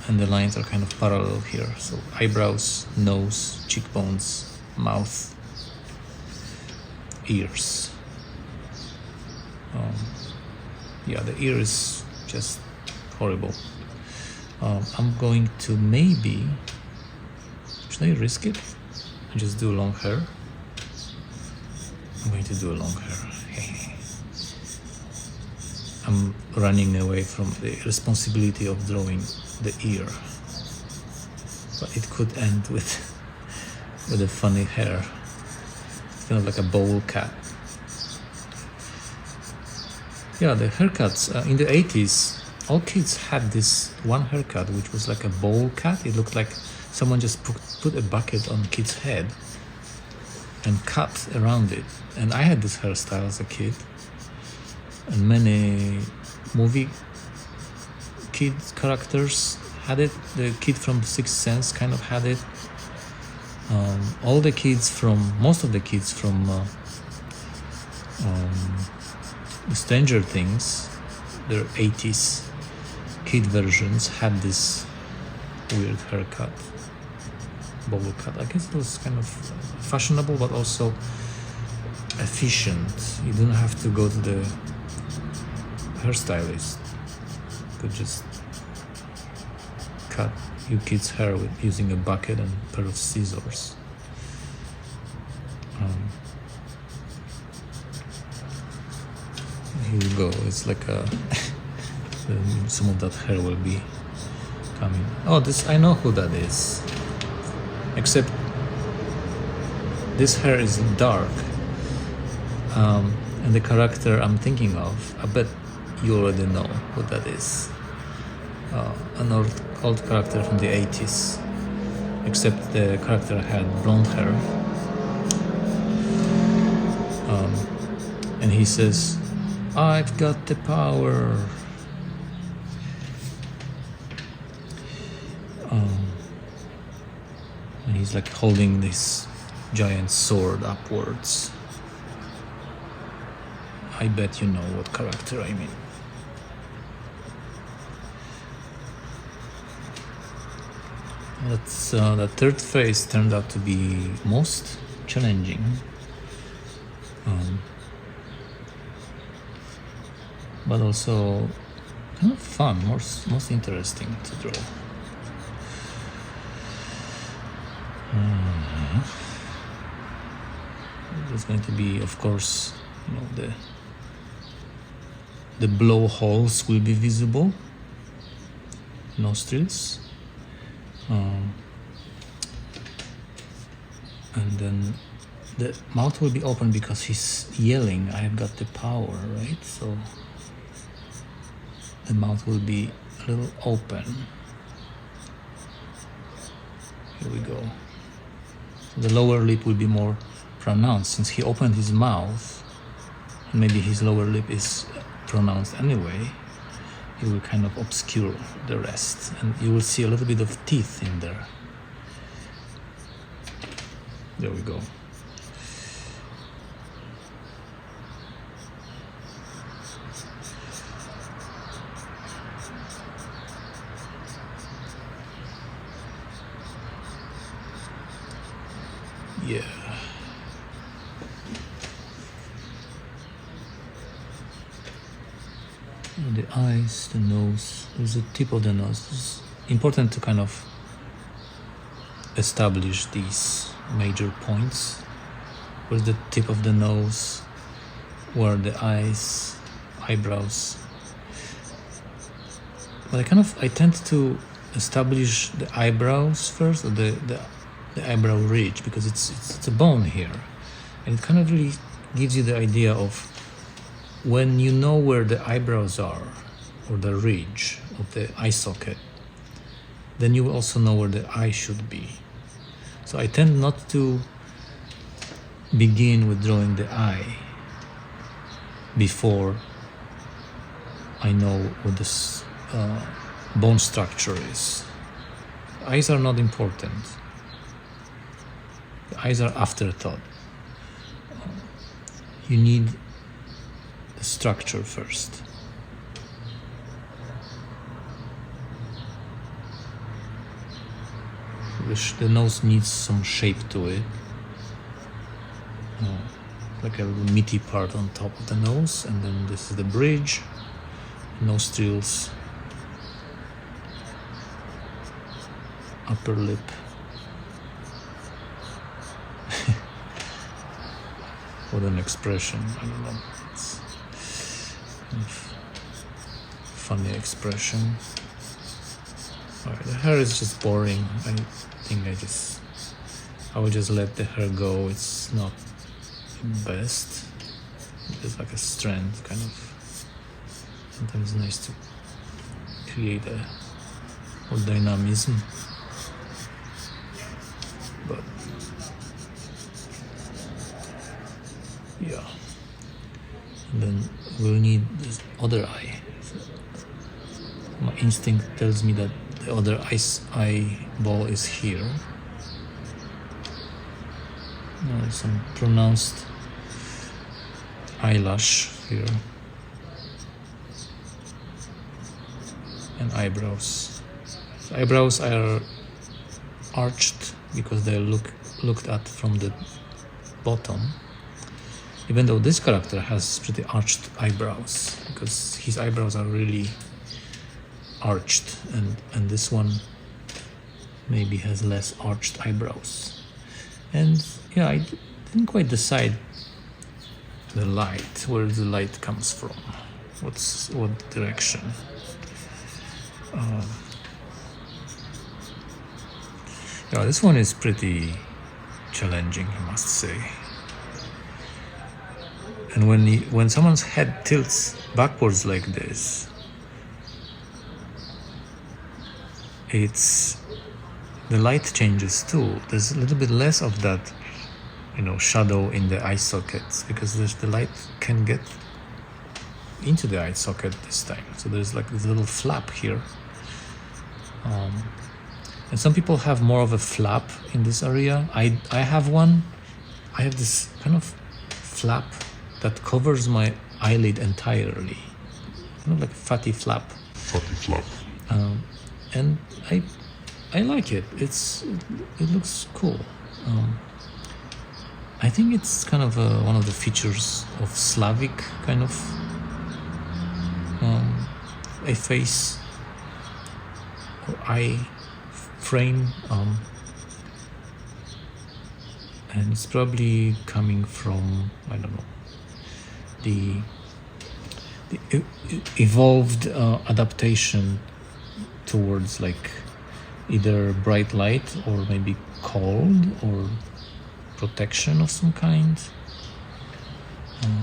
and the lines are kind of parallel here. So eyebrows, nose, cheekbones, mouth, ears. Yeah, the ear is just horrible. I'm going to maybe, should I risk it? And just do long hair? I'm going to do a long hair. I'm running away from the responsibility of drawing the ear, but it could end with a funny hair. It's kind of like a bowl cat. Yeah, the haircuts in the 80s, all kids had this one haircut which was like a bowl cut. It looked like someone just put a bucket on a kid's head and cut around it. And I had this hairstyle as a kid, and many movie kids characters had it. The kid from Sixth Sense kind of had it. Most of the kids from Stranger Things, their 80s kid versions, had this weird haircut, bowl cut. I guess it was kind of fashionable, but also efficient. You didn't have to go to the hairstylist. You could just cut your kid's hair using a bucket and a pair of scissors. Here you go. It's like some of that hair will be coming. Oh, I know who that is. Except this hair is dark. And the character I'm thinking of, I bet you already know who that is. An old character from the 80s. Except the character had blonde hair. And he says, "I've got the power." And he's like holding this giant sword upwards. I bet you know what character I mean. The third phase turned out to be most challenging. But also kind of fun, most interesting to draw. There's going to be, of course, the blowholes will be visible, nostrils, and then the mouth will be open because he's yelling, "I've got the power," right? So the mouth will be a little open. Here we go. So the lower lip will be more pronounced since he opened his mouth, and maybe his lower lip is pronounced anyway. It will kind of obscure the rest, and you will see a little bit of teeth in there. There we go. Yeah. The eyes, the nose, there's the tip of the nose. It's important to kind of establish these major points. Where's the tip of the nose? Where are the eyes, eyebrows? But I tend to establish the eyebrows first, or the eyebrow ridge, because it's a bone here, and it kind of really gives you the idea of when you know where the eyebrows are, or the ridge of the eye socket, then you will also know where the eye should be. So I tend not to begin with drawing the eye before I know what this bone structure is. Eyes are not important. The eyes are afterthought. You need the structure first. The nose needs some shape to it. Like a little meaty part on top of the nose, and then this is the bridge, nostrils, upper lip. What an expression, I don't know. It's kind of funny expression. Alright, the hair is just boring. I think I will just let the hair go. It's not the best. It's like a strand, kind of. Sometimes it's nice to create more dynamism. But yeah, and then we'll need this other eye. My instinct tells me that the other eyeball is here. There's some pronounced eyelash here, and eyebrows. So eyebrows are arched because they're looked at from the bottom, even though this character has pretty arched eyebrows, because his eyebrows are really arched, and this one maybe has less arched eyebrows. And yeah, I didn't quite decide the light, where the light comes from, what direction. Yeah, this one is pretty challenging, I must say. And when someone's head tilts backwards like this, the light changes too. There's a little bit less of that, shadow in the eye sockets, because the light can get into the eye socket this time. So there's like this little flap here. And some people have more of a flap in this area. I have one. I have this kind of flap that covers my eyelid entirely. Kind of like a fatty flap. And I like it. It looks cool. I think it's kind of one of the features of Slavic kind of a face or eye frame, and it's probably coming from, I don't know, the evolved adaptation towards like either bright light or maybe cold or protection of some kind.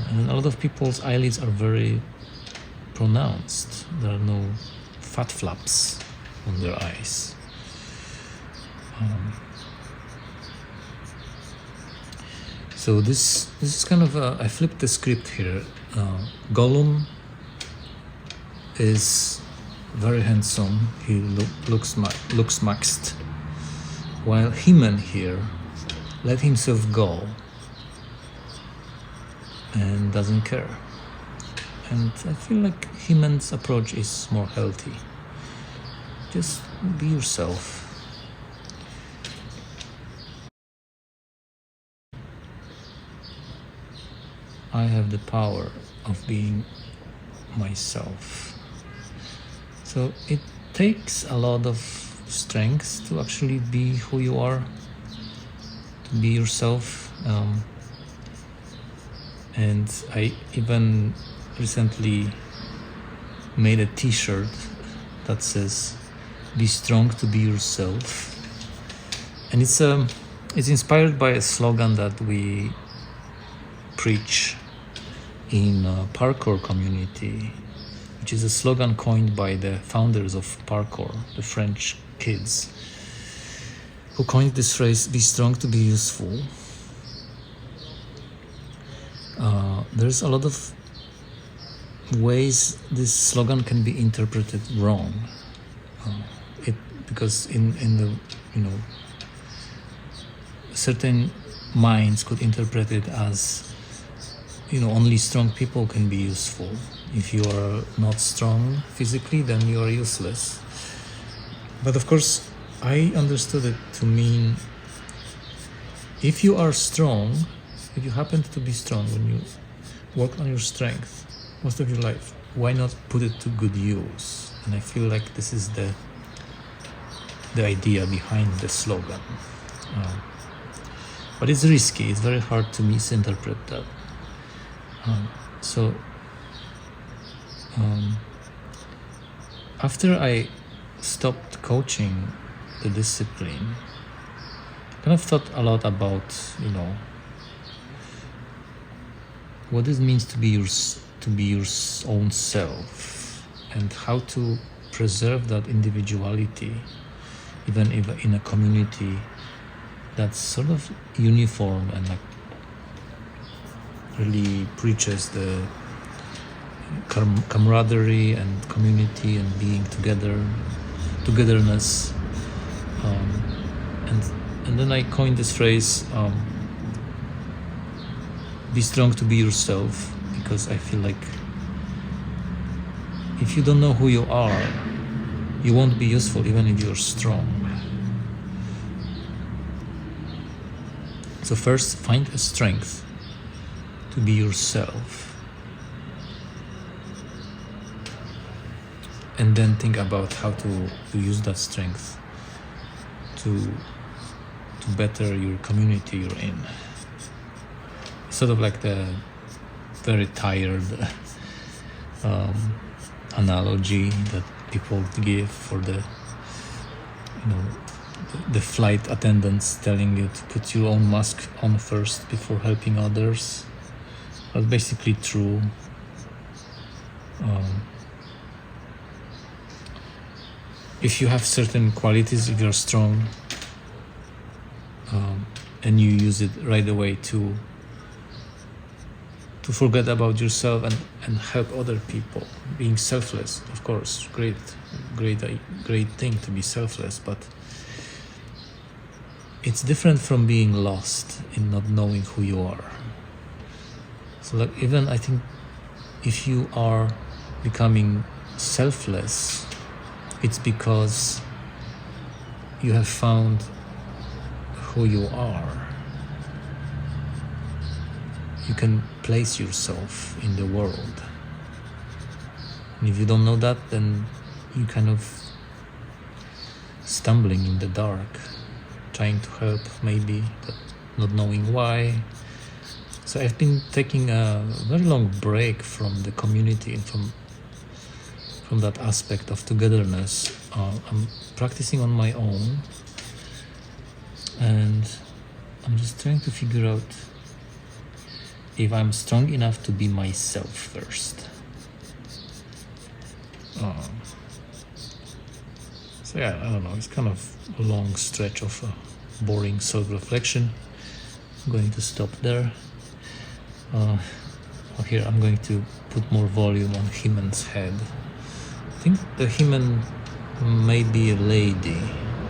And a lot of people's eyelids are very pronounced. There are no fat flaps on their eyes. So this is kind of I flipped the script here. Golum is very handsome. He looks maxed, while He-Man here let himself go and doesn't care. And I feel like He-Man's approach is more healthy. Just be yourself. I have the power of being myself. So it takes a lot of strength to actually be who you are, to be yourself. And I even recently made a t-shirt that says, "Be strong to be yourself." And it's inspired by a slogan that we preach in parkour community, which is a slogan coined by the founders of parkour, the French kids, who coined this phrase, "Be strong to be useful." There's a lot of ways this slogan can be interpreted wrong. Because in the, certain minds could interpret it as, only strong people can be useful. If you are not strong physically, then you are useless. But of course, I understood it to mean, if you are strong, if you happen to be strong when you work on your strength most of your life, why not put it to good use? And I feel like this is the idea behind the slogan. But it's risky. It's very hard to misinterpret that. After I stopped coaching the discipline, I kind of thought a lot about, what it means to be your own self, and how to preserve that individuality, even if in a community that's sort of uniform and like really preaches the camaraderie and community and being togetherness. And then I coined this phrase, "Be strong to be yourself," because I feel like if you don't know who you are, you won't be useful even if you're strong. So first, find a strength to be yourself, and then think about how to use that strength to better your community you're in. Sort of like the very tired analogy that people give for the flight attendants telling you to put your own mask on first before helping others. That's basically true. If you have certain qualities, if you're strong, and you use it right away to forget about yourself and help other people, being selfless, of course, great thing to be selfless, but it's different from being lost in not knowing who you are. So like, even I think if you are becoming selfless, it's because you have found who you are. You can place yourself in the world. And if you don't know that, then you kind of stumbling in the dark, trying to help maybe, but not knowing why. So I've been taking a very long break from the community and from that aspect of togetherness. I'm practicing on my own, and I'm just trying to figure out if I'm strong enough to be myself first. So yeah, I don't know, it's kind of a long stretch of boring self-reflection. I'm going to stop there. Here I'm going to put more volume on He-Man's head. I think the He-Man may be a lady,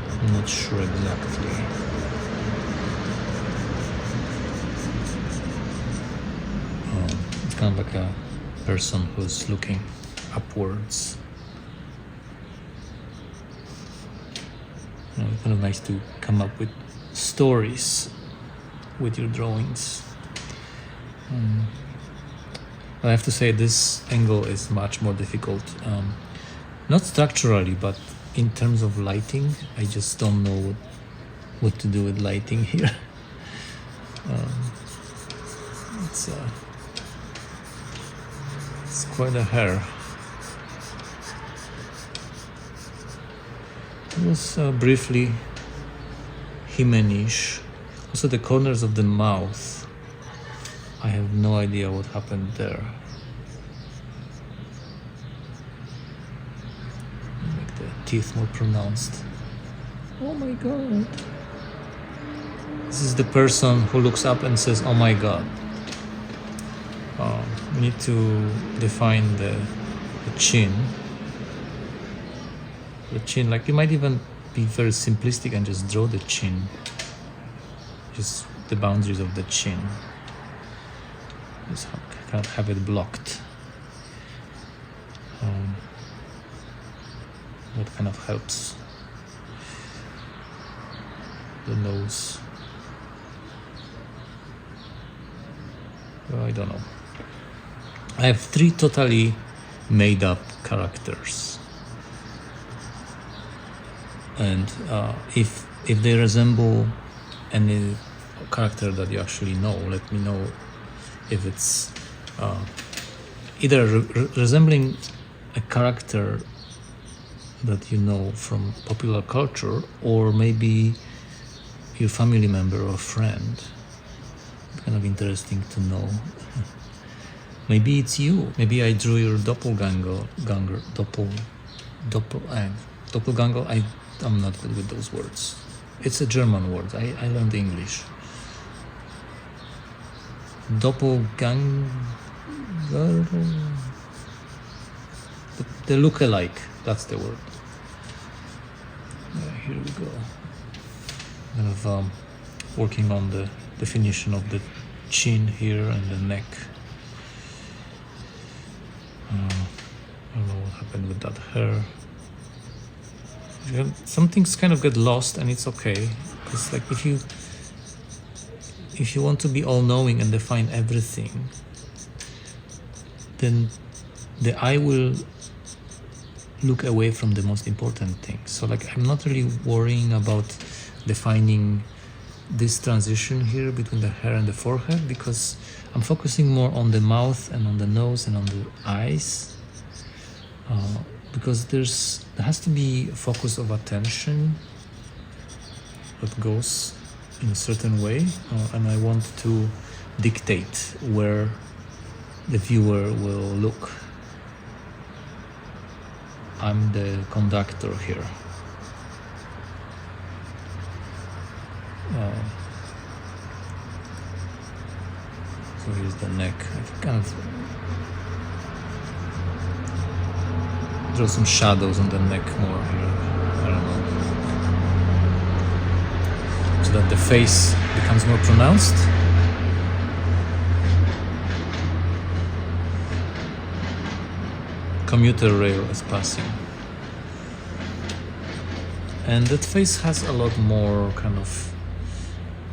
I'm not sure exactly. It's kind of like a person who's looking upwards. It's kind of nice to come up with stories with your drawings. I have to say this angle is much more difficult, not structurally, but in terms of lighting. I just don't know what to do with lighting here. It's quite a hair. It was briefly humanish. Also the corners of the mouth, I have no idea what happened there. Make the teeth more pronounced. Oh my god. This is the person who looks up and says, oh my god. We need to define the chin. The chin, like you might even be very simplistic and just draw the chin. Just the boundaries of the chin. Just kind of have it blocked. That kind of helps. The nose. Well, I don't know. I have 3 totally made up characters. And if they resemble any character that you actually know, let me know if it's either resembling a character that you know from popular culture, or maybe your family member or friend. Kind of interesting to know. Maybe it's you. Maybe I drew your doppelganger. Doppelganger. I'm not good with those words. It's a German word. I learned English. Doppelganger. The look-alike. That's the word. Here we go. Kind of working on the definition of the chin here and the neck. I don't know what happened with that hair. Some things kind of get lost, and it's okay. Because like if you want to be all-knowing and define everything, then the eye will look away from the most important things. So like I'm not really worrying about defining this transition here between the hair and the forehead, because I'm focusing more on the mouth and on the nose and on the eyes, because there has to be a focus of attention that goes in a certain way, and I want to dictate where the viewer will look. I'm the conductor here. So here's the neck. I kind of draw some shadows on the neck more here. I don't know. So that the face becomes more pronounced. Commuter rail is passing. And that face has a lot more kind of,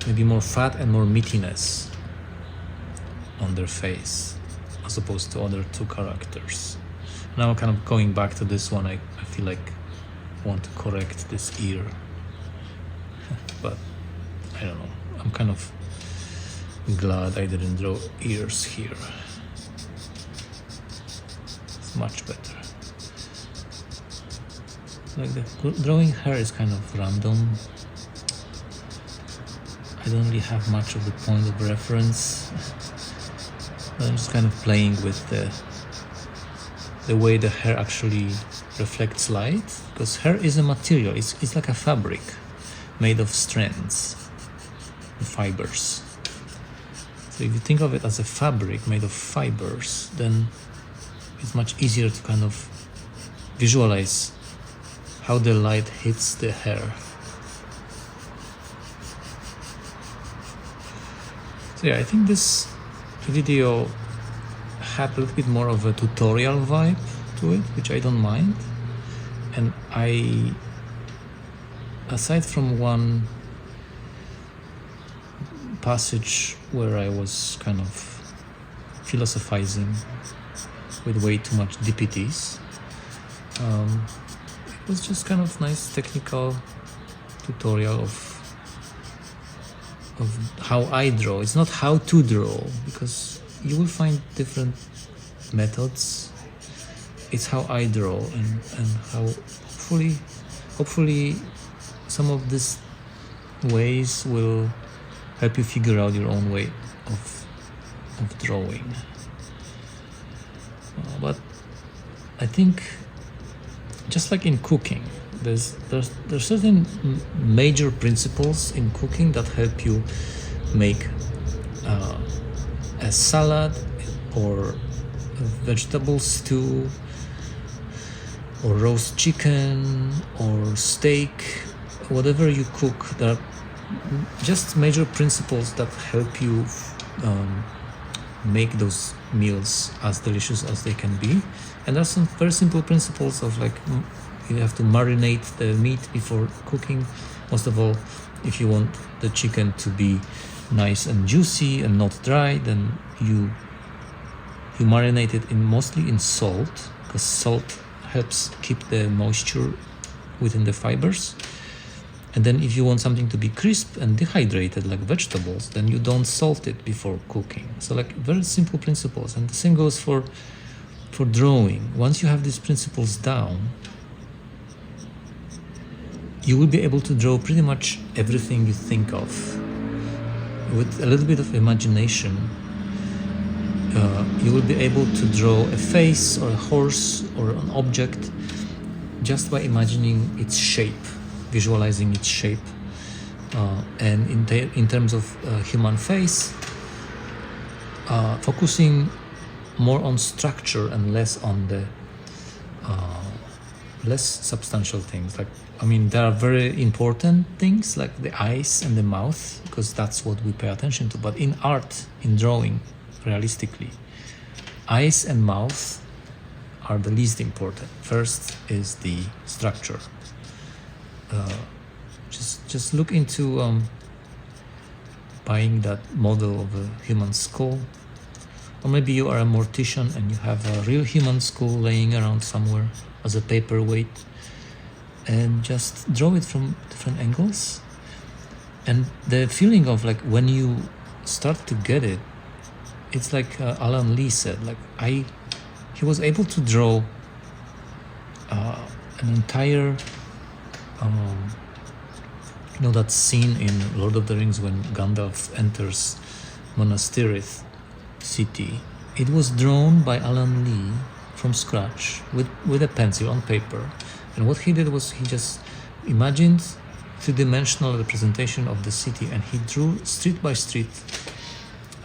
maybe more fat and more meatiness on their face, as opposed to other 2 characters. Now kind of going back to this one, I feel like I want to correct this ear. But I don't know, I'm kind of glad I didn't draw ears here. It's much better. Like the drawing hair is kind of random. I don't really have much of the point of reference. I'm just kind of playing with the way the hair actually reflects light, because hair is a material. It's like a fabric made of strands, fibers. So if you think of it as a fabric made of fibers, then it's much easier to kind of visualize how the light hits the hair. So yeah, I think this video had a little bit more of a tutorial vibe to it, which I don't mind. And aside from one passage where I was kind of philosophizing with way too much DPTs, it was just kind of nice technical tutorial of how I draw. It's not how to draw, because you will find different methods. It's how I draw, and how hopefully hopefully some of these ways will help you figure out your own way of drawing. But I think, just like in cooking, there's certain major principles in cooking that help you make a salad or a vegetable stew or roast chicken or steak, whatever you cook. There are just major principles that help you make those meals as delicious as they can be. And there are some very simple principles of, like, you have to marinate the meat before cooking. Most of all, if you want the chicken to be nice and juicy and not dry, then you marinate it mostly in salt, because salt helps keep the moisture within the fibers. And then if you want something to be crisp and dehydrated like vegetables, then you don't salt it before cooking. So, like, very simple principles. And the same goes for drawing. Once you have these principles down, you will be able to draw pretty much everything you think of. With a little bit of imagination, you will be able to draw a face or a horse or an object just by imagining its shape, visualizing its shape. And in terms of human face, focusing more on structure and less on the less substantial things. Like, I mean, there are very important things like the eyes and the mouth, because that's what we pay attention to. But in art, in drawing, realistically, eyes and mouth are the least important. First is the structure. Just look into buying that model of a human skull, or maybe you are a mortician and you have a real human skull laying around somewhere as a paperweight, and just draw it from different angles. And the feeling of, like, when you start to get it, it's like Alan Lee said, like, he was able to draw an entire that scene in Lord of the Rings when Gandalf enters Minas Tirith city. It was drawn by Alan Lee from scratch with a pencil on paper. And what he did was he just imagined three-dimensional representation of the city, and he drew street by street.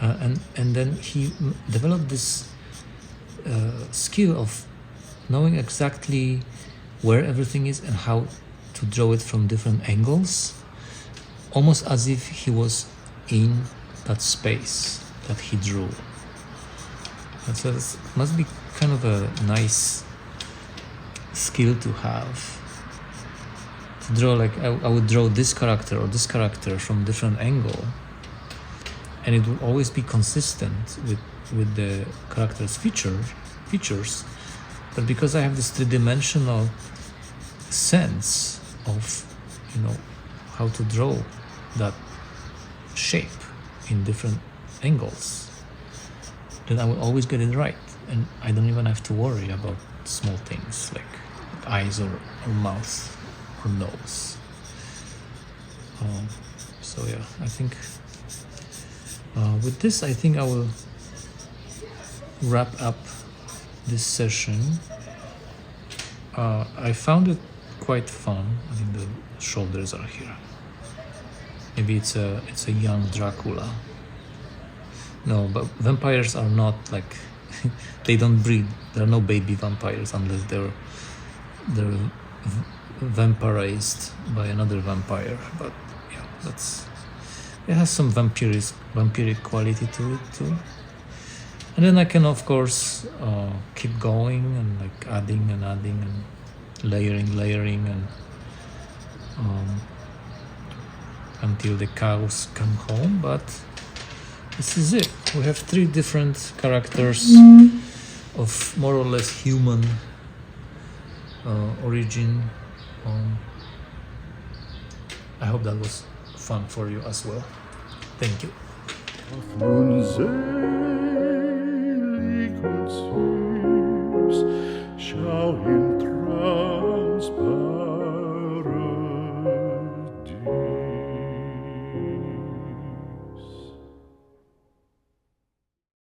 And then he developed this skill of knowing exactly where everything is and how to draw it from different angles, almost as if he was in that space that he drew. And so it must be kind of a nice skill to have, to draw. Like, I would draw this character or this character from different angle, and it will always be consistent with the character's features. But because I have this three-dimensional sense of, how to draw that shape in different angles, then I will always get it right, and I don't even have to worry about small things like eyes or mouth or nose. So yeah, I think with this, I think I will wrap up this session. I found it quite fun. I think the shoulders are here. Maybe it's a young Dracula. No, but vampires are not like they don't breed. There are no baby vampires unless they're vampirized by another vampire. But yeah, it has some vampiric quality to it too. And then I can, of course, keep going and like adding and layering and until the cows come home. But this is it. We have 3 different characters of more or less human origin. I hope that was fun for you as well. Thank you. Ach, nun selig und süß, schau hin.